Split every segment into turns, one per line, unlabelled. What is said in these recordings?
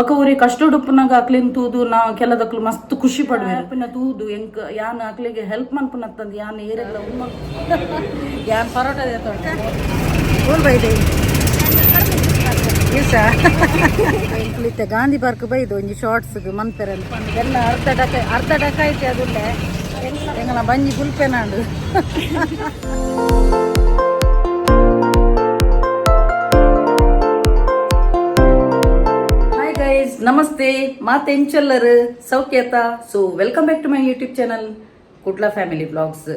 ಬಕ ಊರಿ ಕಷ್ಟ ಉಪ್ಪನಾಗ ಅಕ್ಲಿನ ತೂದು ನಾ ಕೆಲದಕ್ಲು ಮಸ್ತ್ ಖುಷಿ ಪಡ್ವೇರು ಪಿನ ತೂದು ಎಂಕ್ ಯಾನ್ ಅಕ್ಲಿಗೆ ಹೆಲ್ಪ್ ಮನ್ಪುನತ್ತಂದು ಯಾನ್ ಏರೆಲ್ಲ ಯಾನ್ ಪರೋಟ ಬೋಲ್ ಬೈದೆ ಎಂಕ್ಲಿತ್ತೆ ಗಾಂಧಿ ಪಾರ್ಕ್ ಬೈದು ಒಂಜಿ ಶಾರ್ಟ್ಸ್ ಮನ್ಪೆರ ಎಲ್ಲ ಅರ್ಧ ಡಕ ಐತೆ ಅದುಲ್ಲೆ ಎಂಗಲ ಬಂಜಿ ಗುಲ್ಪೆನಾಂಡು ನಮಸ್ತೆ ಮಾತೆಂಚಲ್ಲರು ಸೌಖ್ಯತ so welcome back to my YouTube channel Kudla family vlogs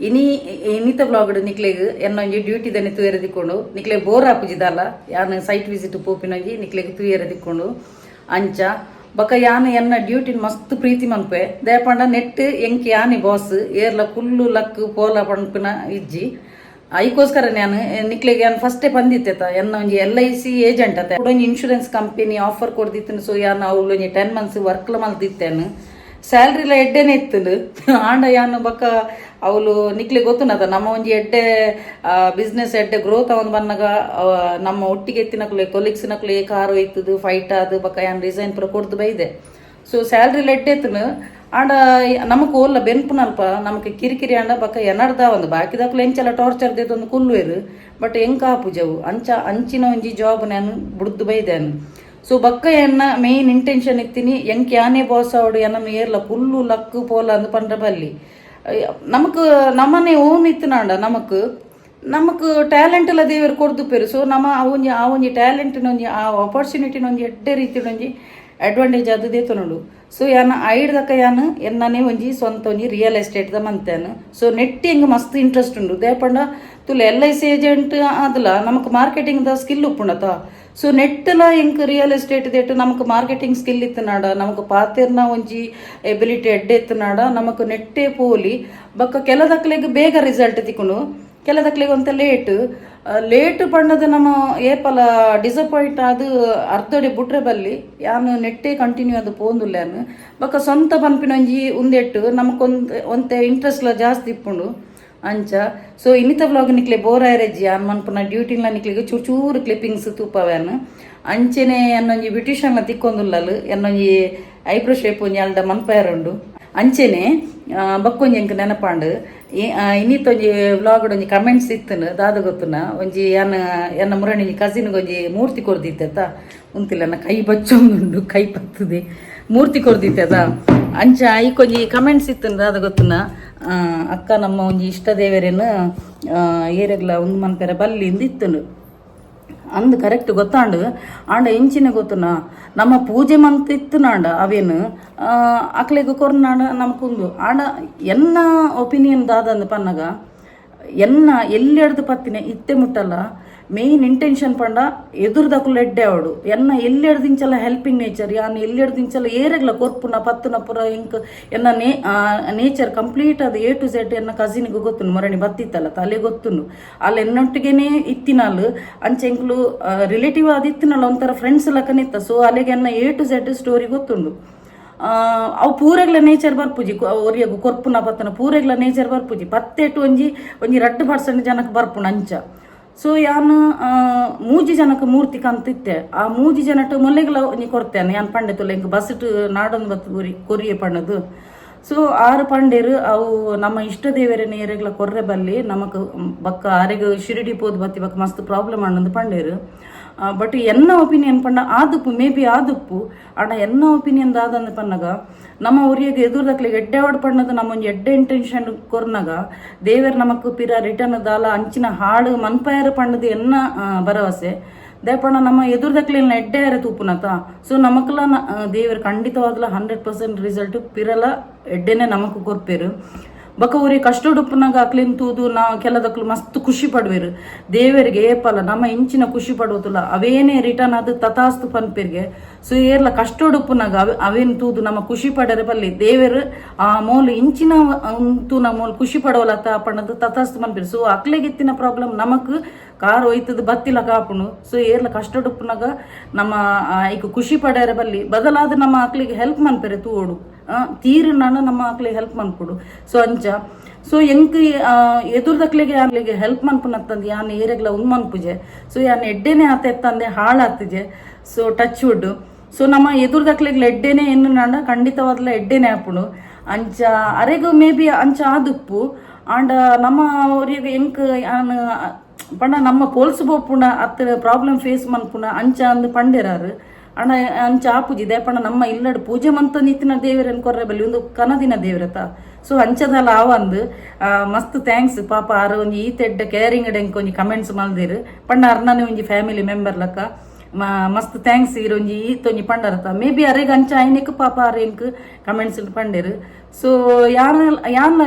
ಇನ್ನಿತ ಬ್ಲಾಗ್ ನಿಕ್ಲೆಗ್ ಎನ್ನೊಂಜಿ ಡ್ಯೂಟಿ ದನೆ ತೂಯರದಿಕ್ಕೊಂಡು ನಿಕ್ಲೆಗ್ ಬೋರ್ ಆಪುಜಿದಲ್ಲ ಯಾನ್ ಸೈಟ್ ವಿಸಿಟ್ ಪೋಪಿನೊಂಜಿ ನಿಕ್ಲೆಗ್ ತೂಯರದಿಕ್ಕೊಂಡು ಅಂಚ ಬಕ ಯಾನ್ ಎನ್ನ ಡ್ಯೂಟಿನ ಮಸ್ತ್ ಪ್ರೀತಿ ಮನ್ಪೆ ದಯಪಂಡ ನೆಟ್ ಎಂಕ್ ಯಾನಿ ಬಾಸ್ ಏರ್ಲ ಕುಲ್ಲು ಲಕ್ ಪೋಲ ಪನ್ಪಿನ ಇಜ್ಜಿ ಐಕೋಸ್ಕರ ನಾನು ನಿಕ್ಲೆಗೆ ನಾನು ಫಸ್ಟೇ ಬಂದಿತ್ತೆ ಎನ್ನ ಒಂಜಿ LIC ಏಜೆಂಟ್ ಅತ್ತೆ ಒಂಜಿ ಇನ್ಶೂರೆನ್ಸ್ ಕಂಪನಿ ಆಫರ್ ಕೊಡ್ದಿತ್ತು ಸೊ ಯಾನು ಅವಳು 10 months ವರ್ಕ್ಲ ಮಲ್ದಿತ್ತೇನು ಸ್ಯಾಲ್ರಿಲ ಎಡ್ಡೆನೆ ಇತ್ತಲು ಆಂಡ ಯಾನು ಬಕ್ಕ ಅವಳು ನಿಕ್ಲಿಗೆ ಗೊತ್ತುನದ ನಮ್ಮ ಒಂಜಿ ಎಡ್ಡೆ ಬಿಸ್ನೆಸ್ ಎಡ್ಡೆ ಗ್ರೋತ್ ಅವನ್ ಬನ್ನಾಗ ನಮ್ಮ ಒಟ್ಟಿಗೆ ಎತ್ತಿನಕ್ಲೆ ಕೊಲೀಗ್ಸ್ನಕ್ಲೆ ಕಾರು ಇತ್ತದು ಫೈಟ್ ಆದು ಬಕ್ಕ ಯಾನ್ ರಿಸೈನ್ ಪುರ ಕೊಡ್ದು ಬೈದೆ ಸೊ ಸ್ಯಾಲ್ರಿಲ ಎಡ್ಡೆ ಎತ್ತನು ಆಂಡ ನಮಕ್ ಓಲ್ಲ ಬೆನ್ಪುನಲ್ಪ ನಮಕ್ ಕಿರಿಕಿರಿ ಆಂಡ ಬಕ್ಕ ಎನರ್ದ ಒಂದು ಬಾಕಿದಕ್ಲು ಎಂಚೆಲ್ಲ ಟಾರ್ಚರ್ ದೇದೊಂದು ಕುಲ್ವೇರು ಬಟ್ ಎಂಕ ಆಪುಜವು ಅಂಚಿನ ಒಂಜಿ ಜಾಬ್ ನಾನು ಬುಡ್ದು ಬೈದೇನು ಸೊ ಬಕ್ಕ ಎನ್ನ ಮೇನ್ ಇಂಟೆನ್ಷನ್ ಇತ್ತೀನಿ ಎಂಕ್ ಯಾನೇ ಬಾಸ್ ಅವಡು ಎನ್ನ ಏರ್ಲ ಕುಲ್ಲು ಲಕ್ಕು ಪೋಲ ಅಂದ್ ಪಂಡ್ರ ಬಲ್ಲಿ ನಮಕ್ ನಮ್ಮನೆ ಓನ್ ಇತ್ತನಾಂಡ ನಮಕ್ ಟ್ಯಾಲೆಂಟ್ ಎಲ್ಲ ದೇವರು ಕೊಡ್ದು ಪೇರು ಸೊ ನಮ್ಮ ಆ ಒಂಜಿ ಟ್ಯಾಲೆಂಟಿನ ಒಂಜಿ ಆ ಆಪರ್ಚುನಿಟಿನ ಒಂಜಿ ಎಡ್ಡೆ ರೀತಿಯ ಒಂಜಿ ಅಡ್ವಾಂಟೇಜ್ ಅದು ದೇತು ನೋಡು ಸೊ ಯಾನ ಐಡ್ದಕ್ಕ ಯಾನು ಎನ್ನನೇ ಒಂಜಿ ಸ್ವಂತ ಒಂಜಿ ರಿಯಲ್ ಎಸ್ಟೇಟ್ ದ ಮಂತೇನು ಸೊ ನೆಟ್ ಹೆಂಗ್ ಮಸ್ತ್ ಇಂಟ್ರೆಸ್ಟ್ ಉಂಡು ದೇಪಂಡ ತುಲೆ LIC ಏಜೆಂಟ್ ಅದಲ್ಲ ನಮಕ್ ಮಾರ್ಕೆಟಿಂಗ್ ದ ಸ್ಕಿಲ್ ಉಪ್ಪುಂಡತ ಸೊ ನೆಟ್ಲ ಹೆಂಗ್ ರಿಯಲ್ ಎಸ್ಟೇಟ್ ದೇಟು ನಮಕ್ ಮಾರ್ಕೆಟಿಂಗ್ ಸ್ಕಿಲ್ ಇತ್ತು ನಾಡ ನಮಕ್ ಪಾತೆರ್ನ ಒಂಜಿ ಎಬಿಲಿಟಿ ಎಡ್ಡೆ ಇತ್ತು ನಾಡ ನಮಕ್ ನೆಟ್ಟೆ ಪೋಲಿ ಬಕ್ಕ ಕೆಲದಕ್ಲೆಗ್ ಬೇಗ ರಿಸಲ್ಟ್ ತಿಕ್ಕೊಂಡು ಕೆಲದಕ್ಲೆಗ್ ಒಂತ ಲೇಟ್ ಪಂಡದ ನಮ್ಮ ಏಪಲ ಡಿಸಪಾಯಿಂಟ್ ಅದು ಅರ್ಧಡೆ ಬುಟ್ರೆ ಬಲ್ಲಿ ಯಾನು ನೆಟ್ಟೆ ಕಂಟಿನ್ಯೂ ಅದು ಪೋಂದುಲ್ಲಾನು ಬಕ್ಕ ಸ್ವಂತ ಪನ್ಪಿನೊಂಜಿ ಉಂದೆಟ್ಟು ನಮಕೊಂತೆ ಇಂಟ್ರೆಸ್ಟ್ಲ ಜಾಸ್ತಿ ಇಪ್ಪುಂಡು ಅಂಚ ಸೊ ಇನ್ನಿತ ಬ್ಲಾಗ್ ನಿಕ್ಲೆ ಬೋರ್ ಆಯ್ರಜ್ಜಿ ಯಾನ್ ಮನ್ಪುನ ಡ್ಯೂಟಿನ್ಲ ನಿಕ್ಲೆಗೆ ಚೂರು ಕ್ಲಿಪ್ಪಿಂಗ್ಸ್ ತೂಪವ್ಯಾನು ಅಂಚೆನೆ ಎನ್ನೊಂಜಿ ಬ್ಯೂಟಿಷಿಯನ್ಲ ತಿಕ್ಕೊಂದುಲ್ಲಲು ಎನ್ನೊಂಜಿ ಐಬ್ರೋ ಶೇಪ್ ಒಂಜಿ ಅಲ್ಡ ಮನ್ಪಯರುಂಡು ಅಂಚೆನೆ ಬಕ್ಕೊಂಜಿ ಎಂಕ್ ನೆನಪಾಂಡು ಇನ್ನಿತ್ತೊಂಜಿ ವ್ಲಾಗ್ ಒಂಜಿ ಕಮೆಂಟ್ಸ್ ಇತ್ತನು ದಾದ ಗೊತ್ತುನ ಒಂಜಿ ಎನ್ನ ಮುರಣಿ ಕಸಿನ್ಗೆ ಒಂಜಿ ಮೂರ್ತಿ ಕೊರ್ದಿತ್ತ ಉಂತಿಲ್ಲ ನನ್ನ ಕೈ ಬಚ್ಚೊಂದುಂಡು ಕೈ ಪತ್ತದೆ ಮೂರ್ತಿ ಕೊರ್ದಿತ್ತ ಅಂಚ ಈಕೊಂಜಿ ಕಮೆಂಟ್ಸ್ ಇತ್ತನು ದಾದ ಗೊತ್ತುನ ಅಕ್ಕ ನಮ್ಮ ಒಂಜಿ ಇಷ್ಟ ದೇವರೇನು ಏರೆಗ್ಲ ಒಂದು ಮನ್ಪೆರ ಬಲ್ಲಿಂದ ಇತ್ತನು ಅಂದ್ ಕರೆಕ್ಟ್ ಗೊತ್ತಾಂಡು ಆಂಡ ಎಂಚಿನ ಗೊತ್ತುನ ನಮ್ಮ ಪೂಜೆ ಮಂತ್ ಇತ್ತು ನಾಂಡ ಅವೇನು ಅಕ್ಲೆಗ್ ಕೊರ್ನಾಂಡ ನಮ್ಕುಂದು ಆಂಡ ಎನ್ನ ಒಪಿನಿಯನ್ ದಾದಂದು ಪನ್ನಗ ಎನ್ನ ಎಲ್ಲಿ ಎಡ್ದು ಪತ್ತಿನ ಇತ್ತೆ ಮುಟ್ಟಲ್ಲ ಮೇನ್ ಇಂಟೆನ್ಷನ್ ಪಂಡ ಎದುರ್ದಕ್ಕಲು ಎಡ್ಡೆ ಅವಡು ಎನ್ನ ಎಲ್ಲಿ ಎಡ್ದಿಂಚಲ್ಲ ಹೆಲ್ಪಿಂಗ್ ನೇಚರ್ ಯಾನ್ ಎಲ್ಲಿ ಎಡ್ದಿಂಚಲ್ಲ ಏರೆಗ್ಲ ಕೊರ್ಪುನ ಪತ್ತುನ ಪುರ ಇಂಕ್ ಎನ್ನ ನೇಚರ್ ಕಂಪ್ಲೀಟ್ ಅದು A to Z ಎನ್ನ ಕಸಿನ್ಗೆ ಗೊತ್ತುನು ಮರಣಿ ಬತ್ತಿತ್ತಲ್ಲ ತಲೆ ಗೊತ್ತುನು ಅಲ್ಲಿ ಎನ್ನೊಟ್ಟಿಗೆನೆ ಇತ್ತಿನಲ್ ಅಂಚೆಂಕ್ಲು ರಿಲೇಟಿವ್ ಅದು ಇತ್ತಿನಲ್ಲ ಒಂಥರ ಫ್ರೆಂಡ್ಸ್ ಲಕ್ಕನಿತ್ತ ಸೊ ಅಲ್ಲಿಗೆ ಎನ್ನ A to Z ಸ್ಟೋರಿ ಗೊತ್ತುಂಡು ಅವು ಪೂರೆಗ್ಲ ನೇಚರ್ ಬರ್ಪುಜಿ ಒರಿಯಗು ಕೊರ್ಪುನ ಪತ್ತನ ಪೂರೆಗ್ಲ ನೇಚರ್ ಬರ್ಪುಜಿ ಪತ್ತೆಟು ಒಂಜಿ 2% ಜನಕ್ಕೆ ಬರ್ಪುಣ ಅಂಚ ಸೊ ಯಾನು ಮೂಜಿ ಜನಕ್ಕೆ ಮೂರ್ತಿ ಕಂತಿತ್ತೆ ಆ ಮೂಜಿ ಜನಟ್ಟು ಮೊಲೆಗ್ಲ ಒಂಜಿ ಕೊರ್ತೇನೆ ಯಾನ್ ಪಂಡೆ ತುಲೆ ಇಂಕ ಬಸ್ಟ್ ನಾಡೊಂದು ಬತ್ತು ಕೊರಿಯೆ ಪಣ್ಣದು ಸೊ 6 ಪಂಡೇರು ಅವು ನಮ್ಮ ಇಷ್ಟ ದೇವರ ನೇರೆಗ್ಲ ಕೊರ್ರೆ ಬಲ್ಲಿ ನಮಕ್ ಬಕ್ಕ ಆರೆಗ್ ಶಿರಡಿ ಪೋದು ಬತ್ತಿ ಬಕ್ಕ ಮಸ್ತ್ ಪ್ರಾಬ್ಲಮ್ ಅನ್ನೊಂದು ಪಂಡೇರು ಬಟ್ ಎನ್ನ ಒಪಿನಿಯನ್ ಪಂಡ ಆದುಪ್ಪು ಮೇ ಬಿ ಆದುಪ್ಪು ಆಂಡ ಎನ್ನ ಒಪಿನಿಯನ್ ದಾದಂದು ಪನ್ನಗ ನಮ್ಮ ಊರಿಗೆ ಎದುರ್ದಕ್ಲಿಗೆ ಎಡ್ಡೆ ಹೊಡ್ ಪಣ್ಣದು ನಮ್ಮ ಒಂಜಿ ಎಡ್ಡೆ ಇಂಟೆನ್ಷನ್ ಕೊರ್ನಾಗ ದೇವರ್ ನಮಕ್ ಪಿರ ರಿಟರ್ನ್ ದಾಲ ಅಂಚಿನ ಹಾಡು ಮನ್ಪಯರ್ ಪಣ್ಣದು ಎನ್ನ ಭರವಸೆ ದಯಪಣ್ಣ ನಮ್ಮ ಎದುರ್ದಕ್ಲಿನ ಎಡ್ಡೆ ಯಾರ ತೂಪುನತ ಸೊ ನಮಕ್ಲ ದೇವರು ಖಂಡಿತವಾಗ್ಲ 100% ರಿಸಲ್ಟ್ ಪಿರಲ ಎಡ್ಡೆನೆ ನಮಕ್ ಕೊರ್ಪೇರು ಬಕ ಊರಿ ಕಷ್ಟ ಉಡುಪನಾಗ ಅಕ್ಲಿನ ತೂದು ನಾ ಕೆಲದಕ್ಲು ಮಸ್ತ್ ಖುಷಿ ಪಡ್ವೇರು ದೇವರಿಗೆ ಏಪಲ ನಮ್ಮ ಇಂಚಿನ ಖುಷಿ ಪಡುವುದಿಲ್ಲ ಅವೇನೇ ರಿಟರ್ನ್ ಅದು ತಥಾಸ್ತು ಪನ್ಪೇರ್ಗೆ ಸೊ ಏರ್ಲ ಕಷ್ಟ ಉಡುಪನಾಗ ಅವೇನು ತೂದು ನಮ್ಮ ಖುಷಿ ಪಡರೆ ಬಲ್ಲಿ ದೇವರು ಆ ಮೋಲ್ ಇಂಚಿನ ತೂನ ಮೋಲ್ ಖುಷಿ ಪಡವಲತ್ತ ಪಣ್ಣದು ತಥಾಸ್ತು ಪನ್ಪೇರು ಸೊ ಅಕ್ಲೆಗಿತ್ತಿನ ಪ್ರಾಬ್ಲಮ್ ನಮಕ್ ಕಾರ್ ಒಯ್ತದ ಬತ್ತಿಲ ಕಾಪುನು ಸೊ ಏರ್ಲ ಕಷ್ಟ ಉಡುಪನಾಗ ನಮ್ಮ ಈಗ ಖುಷಿ ಪಡ್ಯಾರ ಬಲ್ಲಿ ಬದಲಾದ ನಮ್ಮ ಅಕ್ಲಿಗೆ ಹೆಲ್ಪ್ ಮನ್ಪೇರೆ ತೂಡು ತೀರು ನಾನು ನಮ್ಮ ಅಕ್ಲಿಗೆ ಹೆಲ್ಪ್ ಮನ್ಕೊಡು ಸೊ ಅಂಚ ಸೊ ಎಂಕ್ ಎದುರ್ದಕ್ಲಿಗೆ ಹೆಲ್ಪ್ ಮನ್ಪುನತ್ತಂದು ಯಾನ್ ಏರೆಗ್ಲ ಉನ್ ಮನ್ಪುಜೆ ಸೊ ಯಾನ್ ಎಡ್ಡೆನೆ ಆತ ಎತ್ತಂದೆ ಹಾಳಾತಿಜೆ ಸೊ ಟಚ್ ವುಡ್ ಸೊ ನಮ್ಮ ಎದುರುದಕ್ಲಿಗೆ ಎಡ್ಡೆನೆ ಏನು ನಾಡ ಖಂಡಿತವಾದ್ಲ ಎಡ್ಡೆನೆ ಆಪುಂಡು ಅಂಚ ಅರೆಗು ಮೇ ಬಿ ಅಂಚ ಆದುಪ್ಪು ಆಂಡ ನಮ್ಮ ಅವರಿಗೆ ಎಂಕ್ ಪಂಡ ನಮ್ಮ ಪೋಲ್ಸ್ ಬೋಪುಣ ಅತ್ತ ಪ್ರಾಬ್ಲಮ್ ಫೇಸ್ ಮನ್ಪುಣ ಅಂಚ ಅಂದು ಪಂಡೆರಾರು ಅಣ್ಣ ಅಂಚ ಆಪುಜಿ ದೇಪಣ್ಣ ನಮ್ಮ ಇಲ್ಲಡ್ ಪೂಜೆ ಮಂತ ನಿತ್ತಿನ ದೇವರನ್ನು ಕೊರ್ರೆ ಬಲ್ಲಿ ಒಂದು ಕನದಿನ ದೇವರತ ಸೊ ಅಂಚದಲ್ಲ ಆವಂದು ಮಸ್ತ್ ಥ್ಯಾಂಕ್ಸ್ ಪಾಪ ಆರು ಒಂಜಿ ಈ ತೆಡ್ಡ ಕೇರಿಂಗ್ ಡೆಂಕ್ ಒಂಜಿ ಕಮೆಂಟ್ಸ್ ಮಲ್ದಿರು ಪಂಡ ಅರ್ನನೆ ಒಂಜಿ ಫ್ಯಾಮಿಲಿ ಮೆಂಬರ್ ಲಕ್ಕ ಮಸ್ತ್ ಥ್ಯಾಂಕ್ಸ್ ಇರೊಂಜಿ ಈತೊಂಜಿ ಪಂಡರತ ಮೇ ಬಿ ಅರೆಗ್ ಅಂಚ ಐನೆಕ್ ಪಾಪ ಅರೆಂಕ್ ಕಮೆಂಟ್ಸ್ ಪಂಡೆರು ಸೊ ಯಾನ್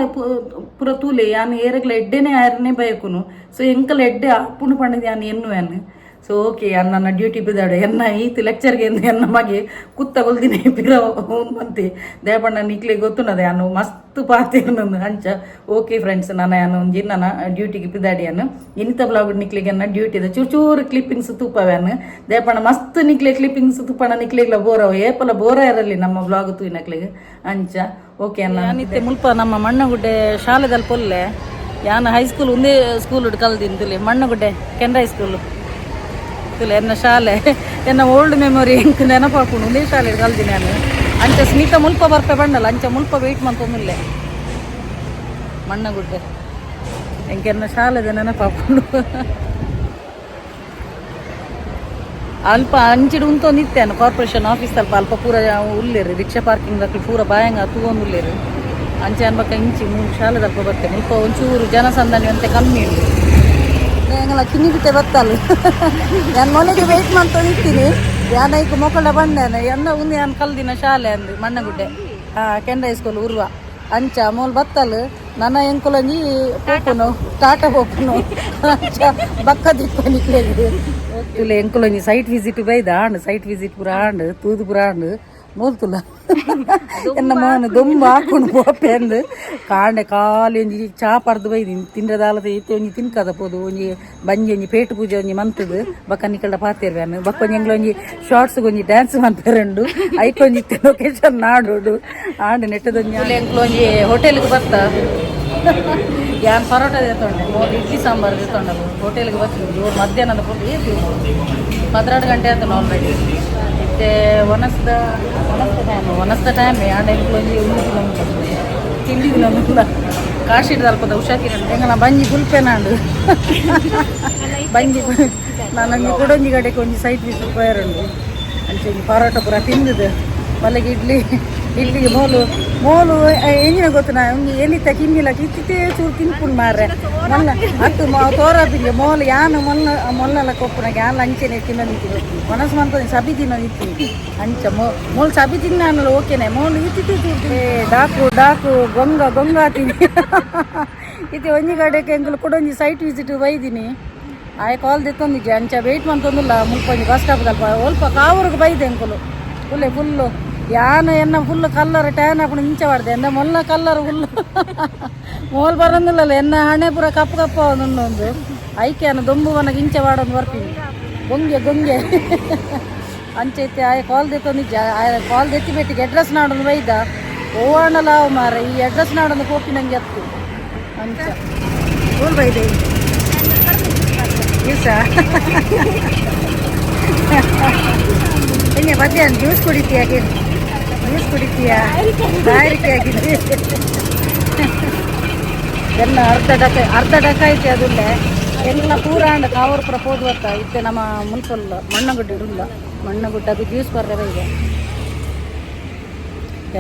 ಪುರ ತೂಲೆ ಯಾನ್ ಏರಗ್ಲ ಎಡ್ಡೆನೆ ಆರನೆ ಬಯಕುನು ಸೊ ಎಂಕಲ್ ಎಡ್ಡೆ ಅಪ್ಪುನು ಪಂಡದ ಯಾನ್ ಎನ್ನು ಸೊ ಓಕೆ ನನ್ನ ಡ್ಯೂಟಿ ಬಿದ್ದಾಡೆ ಎನ್ನ ಈತ್ ಲೆಕ್ಚರ್ಗೆ ಎನ್ನ ಮಗೆ ಕುತ್ತಗೊಲ್ದಿನ ಪಿರ ಮಂತಿ ದೇಪಣ್ಣ ನಿಕ್ಲಿ ಗೊತ್ತುನದೆ ಯಾನು ಮಸ್ತ್ ಪಾತಿರ್ನಂದು ಅಂಚ ಓಕೆ ಫ್ರೆಂಡ್ಸ್ ನಾನು ಯಾನು ಒಂಜಿ ನನ್ನ ಡ್ಯೂಟಿಗೆ ಬಿದ್ದಾಡಿ ಅನ್ನು ಇನಿತ ಬ್ಲಾಗ್ ನಿಕ್ಲಿಗೆ ನನ್ನ ಡ್ಯೂಟಿದ ಚೂರು ಕ್ಲಿಪ್ಪಿಂಗ್ಸ್ ತೂಪವ್ಯಾನು ದೇಪಣ್ಣ ಮಸ್ತ್ ನಿಕ್ಲೆ ಕ್ಲಿಪ್ಪಿಂಗ್ಸ್ ತುಪ್ಪಣ್ಣ ನಿಕ್ಲಿಗ್ಲ ಬೋರವ ಏಪಲ ಬೋರ ಇರಲಿ ನಮ್ಮ ಬ್ಲಾಗ್ ತೂಯಿನಕ್ಲಿಗೆ ಅಂಚ ಓಕೆ ಅನ್ನ ನಿತ್ಯ ಮುಲ್ಪ ನಮ್ಮ ಮಣ್ಣಗುಡ್ಡೆ ಶಾಲೆದಲ್ಲಿ ಪೊಲ್ಲೆ ಯಾನು ಹೈಸ್ಕೂಲ್ ಒಂದೇ ಸ್ಕೂಲ್ ಕಲ್ದಿಂತಲಿ ಮಣ್ಣಗುಡ್ಡೆ ಕೆನರಾ ಸ್ಕೂಲು ಎನ್ನ ಶಾಲೆ ಎನ್ನ ಓಲ್ಡ್ ಮೆಮೊರಿ ಎಂಕ್ ನೆನಪಾಕೊಂಡು ಒಂದೇ ಶಾಲೆ ಕಲ್ದಿ ನಾನು ಅಂಚ ಸ್ಮಿತ ಮುಲ್ಪ ಬರ್ಪೆ ಬಂಡಲ್ಲ ಅಂಚ ಮುಲ್ಪ ವೆಯ್ಟ್ ಮಂತೊಂದಿಲ್ಲೆ ಮಣ್ಣಗುಡ್ಡೆ ಎಂಕೆನ್ನ ಶಾಲೆದ ನೆನಪಾಕೊಂಡು ಅಲ್ಪ ಅಂಚಿಡು ಉಂತೊಂದಿತ್ತೇನು ಕಾರ್ಪೊರೇಷನ್ ಆಫೀಸ್ ಅಲ್ಪ ಅಲ್ಪ ಪೂರ ಉಲ್ಲೇರು ರಿಕ್ಷಾ ಪಾರ್ಕಿಂಗ್ ಹಾಕಿ ಪೂರ ಬಾಯಂಗ ತೂಗೊಂದುಲ್ಲೇರು ಅಂಚೆ ಅನ್ಬಕ್ಕ ಇಂಚಿ 3 ಶಾಲೆದಲ್ಪ ಬರ್ತೇನೆ ಮುಲ್ಪ ಒಂಚೂರು ಜನಸಂದಣಿ ಅಂತೆ ಕಮ್ಮಿ ಉಂಟು ಎಂಗಲ ಕಿನ್ನಿ ಬಿಟ್ಟೆ ಬತ್ತಲ್ಲ ನಾನು ಮೊನ್ನೆಗೆ ವೆಯ್ಟ್ ಮಾಡ್ತಾ ನಿಂತೀನಿ ಯಾನೈಕು ಮೊಕ್ಕಳ ಬಂಡೇನೆ ಎಂದ ಒಂದು ನಾನು ಕಲ್ದಿನ ಶಾಲೆ ಅಂದು ಮಣ್ಣಗುಡ್ಡೆ ಕೆನರಾ ಸ್ಕೂಲ್ ಉರ್ವ ಅಂಚ ಮೋಲ್ ಬತ್ತಲು ನನ್ನ ಎಂಕುಲಂಜಿ ಪೋಪುನು ಟಾಟಾ ಪೋಪುನು ಅಂಚ ಬಕ್ಕ ದಿಕ್ಕ ನಿಕ್ಲೇದು ತುಲೆ ಎಂಕುಲಂಜಿ ಸೈಟ್ ವಿಸಿಟ್ ಬೈದ ಆಂಡು ಸೈಟ್ ವಿಸಿಟ್ ಪೂರ ಆಂಡು ತೂದು ಪೂರ ಆಂಡು ಮೋಲ್ತುಲ ಎನ್ನ ಮೋನು ದೊಂಬ ಹಾಕೊಂಡು ಪೋಪೆ ಅಂದು ಕಾಂಡೆ ಖಾಲಿ ಒಂಜಿ ಚಾ ಪರ್ದು ಬೈದಿನಿ ತಿಂಡ್ರದಾಲದ ಇತ್ತೆ ಒಂಜಿ ತಿನ್ಕದ ಪೋದು ಒಂಜಿ ಬಂಜಿ ಒಂಜಿ ಪೇಟು ಪೂಜೆ ಒಂಜಿ ಮಂತದು ಬಕ್ಕ ನಿಕಲ್ಡ ಪಾತಿರ್ವ್ಯಾನು ಬಕ್ಕ ಒಂಜಿ ಎಂಗ್ಲ ಶಾರ್ಟ್ಸ್ ಒಂಜಿ ಡ್ಯಾನ್ಸ್ ಮಂತರಂಡು ಐಕೊಂಜಿ ಲೊಕೇಶನ್ ನಾಡೋಡು ಆಂಡು ನೆಟ್ಟದೊಂಜಿ ಎಂಕ್ಲೊಂಜಿ ಹೋಟೆಲ್ಗೆ ಬತ್ತ ಯಾನ್ ಪರೋಟ ತೆತ್ತೊಂಡೆ ಇಡ್ಲಿ ಸಾಂಬಾರು ತೆತ್ತೊಂಡವು ಹೋಟೆಲ್ಗೆ ಬರ್ತೀವಿ ಮಧ್ಯಾಹ್ನದ ಫುಡ್ ಏತು 12 ಗಂಟೆ ಆಯ್ತು ಆಲ್ರೆಡಿ ಮತ್ತೆ ಒನಸ್ದ ಟೈಮ್ ಆಂಡ ಎಂಕ್ಲೊಂಜಿ ತಿಂಡಿಗೆ ನಮ್ಮಿಲ್ಲ ಕಾಶಿಡ್ದು ಅಲ್ಪದ ಹುಷಾಕಿರ ಎಂಗನ ಬಂಜಿ ಗುಲ್ಪೆನಾಂಡು ಬಂಜಿ ನನಗೆ ಕೊಡೊಂಜಿ ಗಡೆಗೆ ಒಂಜಿ ಸೈಟ್ ವಿಸಿಟ್ ಪೋಯರುಂಡು ಅಂಚೆ ಒಂಜಿ ಪರೋಟ ಪೂರ ತಿಂದದು ಮಲ್ಲಿಗೆ ಇಡ್ಲಿಗೆ ಮೋಲು ಎಂಜಿನ ಗೊತ್ತು ನಾ ಎಲ್ಲಿತ್ತ ಕಿನ್ನಿಲ್ಲ ಕಿತ್ತಿತ್ತೇ ಚೂರು ತಿನ್ಪುಂಡು ಮಾರ್ರೆ ಮೊಲ್ಲ ಹತ್ತು ತೋರಪಿಗೆ ಮೋಲು ಯಾನು ಮೊಲ್ಲಲ್ಲ ಕೊಪ್ಪುನಾಗ ಯಾನು ಅಂಚೆನೆ ತಿನ್ನೋದಿತ್ತು ಮನಸ್ಸು ಮಂತ ಸಬಿ ತಿನ್ನೋದಿತ್ತು ಅಂಚ ಮೋಲ್ ಸಬಿ ತಿನ್ನಲ್ಲ ಓಕೆನೆ ಮೋಲು ಇತ್ತಿತ್ತು ಡಾಕು ಗೊಂಗ ತಿನ್ನಿ ಇದು ಒಂಜಿ ಕಡೆಗೆ ಎಂಕಲು ಕೊಡೊಂಜಿ ಸೈಟ್ ವಿಸಿಟ್ ಬೈದಿನಿ ಆಯ್ ಕಾಲ್ ತೆತ್ತೊಂದಿದ್ದೆ ಅಂಚ ವೆಯ್ಟ್ ಮಂತೊಂದಿಲ್ಲ ಮುಲ್ಪ ಒಂಜಿ ಬಸ್ ಸ್ಟಾಪ್ ಅಲ್ಪ ಸ್ವಲ್ಪ ಕಾವೂರಿಗೆ ಬೈದೆ ಎಂಕಲು ಫುಲ್ಲು ಯಾನು ಎನ್ನ ಫುಲ್ ಕಲ್ಲರ್ ಟ್ಯಾನ್ ಹಾಕೊಂಡು ಇಂಚ ಮಾಡಿದೆ ಎಂದ ಮೊಲ್ಲ ಕಲ್ಲರ್ ಫುಲ್ಲು ಮೋಲ್ ಬರೋದಿಲ್ಲಲ್ಲ ಎನ್ನ ಹಣೆ ಪೂರ ಕಪ್ಪ ಒಂದೊಂದು ಐಕೆ ಅನ್ನ ದೊಂಬು ಮನಗೆ ಇಂಚ ಮಾಡೋದು ಬರ್ತೀನಿ ಗೊಂಗೆ ಅಂಚೆ ಐತೆ ಆಯ ಕಾಲ್ ತೆತ್ತೊಂದಿಜ್ಜ ಆಯ ಕಾಲ್ ತೆತ್ತಿ ಬೆಟ್ಟಿಗೆ ಅಡ್ರೆಸ್ ನಾಡೋದು ಬೈದ ಓವಣ್ಣಲ್ಲ ಮಾರ ಈ ಅಡ್ರೆಸ್ ನಾಡೋದು ಕೋಪಿ ನಂಗೆ ಹತ್ತು ಅಂಚ ಓಲ್ ಬೈದೆ ದಿವಸ ಹಿಂಗೆ ಮಧ್ಯಾಹ್ನ ಜ್ಯೂಸ್ ಕುಡಿತೀಯ ಬಾಯಾರಿಕೆ ಆಗಿದೆ ಎಲ್ಲ ಅರ್ಧ ಡಕ ಐತೆ ಅದಲ್ಲೇ ಎಲ್ಲ ಪೂರ ಅಂಡ ಕಾವೂರು ಪುರ ಪೋದು ಬರ್ತಾ ಇತ್ತೆ ನಮ್ಮ ಮುನ್ಸಲ್ಲ ಮಣ್ಣಗುಡ್ಡೆ ಇರಲ್ಲ ಮಣ್ಣಗುಡ್ಡದು ಜ್ಯೂಸ್ ಬರ್ರೆ ಇದೆ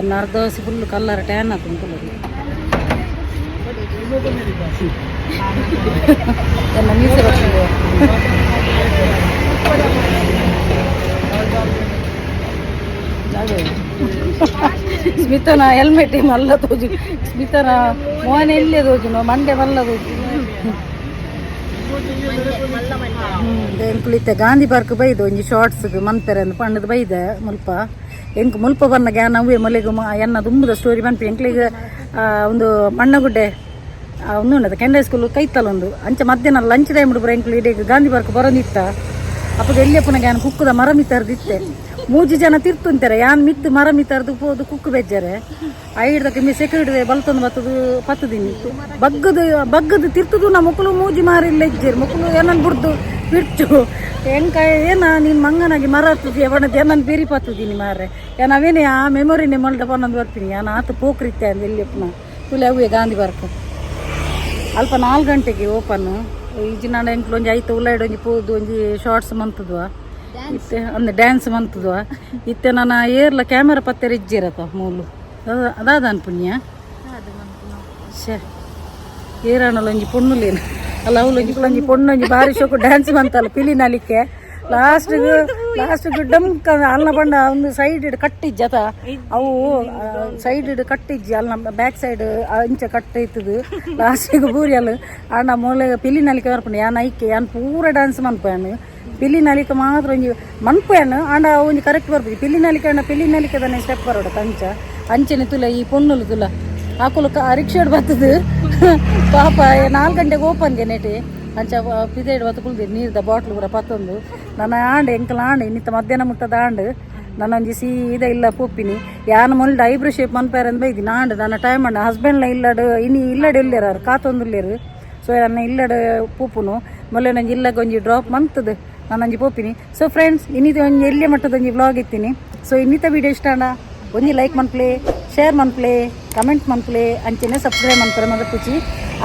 ಎಲ್ಲ ಅರ್ಧ ದೋಸೆ ಫುಲ್ ಕಲ್ಲರ್ ಟ್ಯಾನ್ ಆತು ಎಲ್ಲ ಮೀಸೆ ಬರ್ತದೆ ಸ್ಮಿತನ ಹೆಲ್ಮೆಟ್ ಮಲ್ಲ ತೋಜು ಸ್ಮಿತನ ಮೋಹನ ಎಲ್ಲೇ ತೋಜುನು ಮಂಡೆ ಮಲ್ಲ ತೋಜು ಎಂಕ್ಲಿತ್ತೆ ಗಾಂಧಿ ಪಾರ್ಕ್ ಬೈದು ಒಂಜಿ ಶಾರ್ಟ್ಸ್ಗೆ ಮಂಪೆರೆ ಅಂದು ಪಂಡದು ಬೈದೆ ಮುಲ್ಪ ಎಂಕ್ ಮುಲ್ಪ ಬನ್ನ ಗ್ಯಾನ್ ಅವೇ ಮಲೆಗು ಎನ್ನ ತುಂಬದ ಸ್ಟೋರಿ ಬಂತು ಎಂಕ್ಲಿಗೆ ಒಂದು ಮಣ್ಣಗುಡ್ಡೆ ಒಂದು ಉಂಡದ ಕೆನರಾ ಸ್ಕೂಲ್ ಕೈತಲ್ಲ ಒಂದು ಅಂಚೆ ಮಧ್ಯಾಹ್ನ ಲಂಚ್ ಟೈಮ್ ಬಿಡ್ಬರ ಎಂಕ್ಲು ಇಡೀ ಗಾಂಧಿ ಪಾರ್ಕ್ ಬರೋದಿತ್ತ ಅಪ್ಪಗೆ ಎಲ್ಲಿಯಪ್ಪನಾಗ ಯಾನು ಕುಕ್ಕದ ಮರ ಮಿತ್ತರ್ದಿತ್ತೆ ಮೂಜಿ ಜನ ತಿರ್ತುಂತಾರೆ ಯಾನ್ ಮಿತ್ತು ಮರ ಮಿತ್ತರ್ದು ಹೋದು ಕುಕ್ಕು ಬೆಜ್ಜಾರೆ ಐಡ್ದಕ್ಕೆ ಮಿ ಸೆಕ್ಯೂರಿಟಿ ಬಲ್ತೊಂದು ಬತ್ತದು ಪತ್ತದಿನಿ ಬಗ್ಗದು ತಿರ್ತದು ನಾ ಮಕ್ಕಳು ಮೂಜಿ ಮಾರಿಲ್ಲ ಇಜ್ಜೇರು ಮಕ್ಕಳು ಏನನ್ ಬಿಡ್ದು ಬಿಡ್ತು ಹೆಂಗ ಏನ ನೀನು ಮಂಗನಾಗಿ ಮರ ಹತ್ತದಿ ಅವನದ್ದು ಏನನ್ನು ಬೇರಿ ಪತ್ತದೀನಿ ಮಾರೆ ನಾವೇನೇ ಆ ಮೆಮೊರಿನೇ ಮಲ್ದ ಬಂದು ಬರ್ತೀನಿ ನಾನು ಆತ ಪೋಕ್ರಿತ್ತೆ ಅಂದ ಎಲ್ಲಿಯಪ್ಪನ ತುಲೆ ಅವೇ ಗಾಂಧಿ ಬರ್ಕ ಅಲ್ಪ 4 ಗಂಟೆಗೆ ಓಪನ್ನು ಈಜಿ ನಾಡು ಎಂಕ್ಲು ಒಂಜಿ ಐತೆ ಉಳ್ಳಾಯ್ಡು ಒಂಜಿ ಪೋದು ಒಂಜಿ ಶಾರ್ಟ್ಸ್ ಮಂತದ್ವ ಇತ್ತೆ ಅಂದ್ರೆ ಡ್ಯಾನ್ಸ್ ಮಂತದ್ವ ಇತ್ತೆ ನಾನು ಏರ್ಲ ಕ್ಯಾಮೆರಾ ಪತ್ತೆರ ಇಜ್ಜಿರತ್ತ ಮೂಲು ಅದಾದ ಅನ್ಪುಣ್ಯ ಶೇ ಏರಾಣಲ್ಲ ಒಂಜಿ ಪೊಣ್ಣುಲೇನು ಅಲ್ಲ ಅವಳೊಂಜಿ ಪೊಣ್ಣೊಂಜಿ ಬಾರಿ ಶೋಕು ಡ್ಯಾನ್ಸ್ ಬಂತಲ್ಲ ಪಿಲಿನಲಿಕ್ಕೆ ಲಾಸ್ಟ್ಗೆ ಡಮ್ಕ ಅಲ್ನ ಬಂಡ ಒಂದು ಸೈಡ್ ಇಡ್ ಕಟ್ಟಿಜ್ಜತ ಅವು ಸೈಡ್ ಇಡ್ ಕಟ್ಟಿಜ್ಜಿ ಅಲ್ನ ಬ್ಯಾಕ್ ಸೈಡ್ ಅಂಚೆ ಕಟ್ಟೈತದು ಲಾಸ್ಟಿಗೆ ಬೂರಿ ಅಲ್ಲ ಅಣ್ಣ ಮೊಳೆ ಪಿಲಿನಲಿಕೆ ಬರ್ಪುಂಡು ಯಾನ್ ಐಕೆ ಯಾನ್ ಪೂರ ಡ್ಯಾನ್ಸ್ ಮನ್ಪಯಾನು ಪಿಲಿನಲಿಕೆ ಮಾತ್ರ ಒಂಜಿ ಮನ್ಪಯಾನು ಆಂಡ ಒಂಜಿ ಕರೆಕ್ಟ್ ಬರ್ಬೋದು ಪಿಲಿನಲಿಕೆ ಅಣ್ಣ ಪಿಲಿನಲಿಕೆ ತಾನೆ ಸ್ಟೆಪ್ ಬರೋಡು ಅಂಚ ಅಂಚೆನೆ ತುಲ ಈ ಪೊಣ್ಣುಲು ತುಲ ಆಕುಲು ರಿಕ್ಷಾಡ್ ಬರ್ತದು ಪಾಪ 4 ಗಂಟೆಗೆ ಓಪನ್ಗೆ ನೆಟಿ ಅಂಚ ಪಿದೇಡ್ ಬತ್ತು ಕುಳ್ದಿದ್ದು ನೀರ್ದ ಬಾಟ್ಲು ಪೂರ ಪತ್ತೊಂದು ನನ್ನ ಆಂಡೆ ಎಂಕಲ ಆಂಡೆ ಇನ್ನಿತ್ತ ಮಧ್ಯಾಹ್ನ ಮುಟ್ಟದ ಆಂಡು ನಾನು ಒಂಜಿ ಸೀದಾ ಇಲ್ಲ ಪೋಪಿನಿ ಯಾನು ಮೊಲ್ಡ ಐಬ್ರೋ ಶೇಪ್ ಮನ್ಪೇರ ಅಂತ ಬೈದಿನಿ ಆಂಡು ನನ್ನ ಟೈಮ್ ಅಣ್ಣ ಹಸ್ಬೆಂಡ್ನ ಇಲ್ಲಡು ಇನ್ನು ಇಲ್ಲಡು ಇಲ್ಲೇರು ಕಾತೊಂದುಲ್ಲೇರು ಸೊ ನನ್ನ ಇಲ್ಲಡು ಪೂಪುನು ಮೊನ್ನೆ ನಂಗೆ ಇಲ್ಲಾಗ ಒಂಜಿ ಡ್ರಾಪ್ ಮಂತದು ನಾನು ಒಂಜಿ ಪೋಪಿನಿ ಸೊ ಫ್ರೆಂಡ್ಸ್ ಇನ್ನಿದು ಒಂಜಿ ಎಲ್ಲಿಯ ಮಟ್ಟದ ಒಂಜಿ ವ್ಲಾಗ್ ಇತ್ತೀನಿ ಸೊ ಇನ್ನಿತ ವೀಡಿಯೋ ಇಷ್ಟ ಅಣ್ಣ ಒಂಜಿ ಲೈಕ್ ಮನ್ಪ್ಲೆ ಶೇರ್ ಮನ್ಪ್ಲೆ ಕಮೆಂಟ್ ಮನ್ಪ್ಲೆ ಅಂಚೆನೆ ಸಬ್ಸ್ಕ್ರೈಬ್ ಮನ್ಪರೆ ಮಗ ಪುಚಿ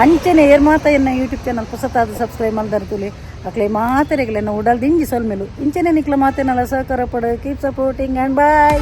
ಅಂಚೆನೆ ಏರ್ ಮಾತ ಎನ್ನ ಯೂಟ್ಯೂಬ್ ಚಾನಲ್ ಹೊಸತಾದ ಸಬ್ಸ್ಕ್ರೈಬ್ ಮಲ್ದರ್ತುಲಿ ಅಕ್ಲೆ ಮಾತರೆಗಳೆನ್ನ ಉಡಲ್ದಿಂಜಿ ಸೊಲ್ಮೇಲು ಇಂಚೆನೆ ನಿಕ್ಲ ಮಾತೇನಲ್ಲ ಸಹಕಾರ ಪಡು ಕೀಪ್ ಸಪೋರ್ಟಿಂಗ್ ಆ್ಯಂಡ್ ಬಾಯ್.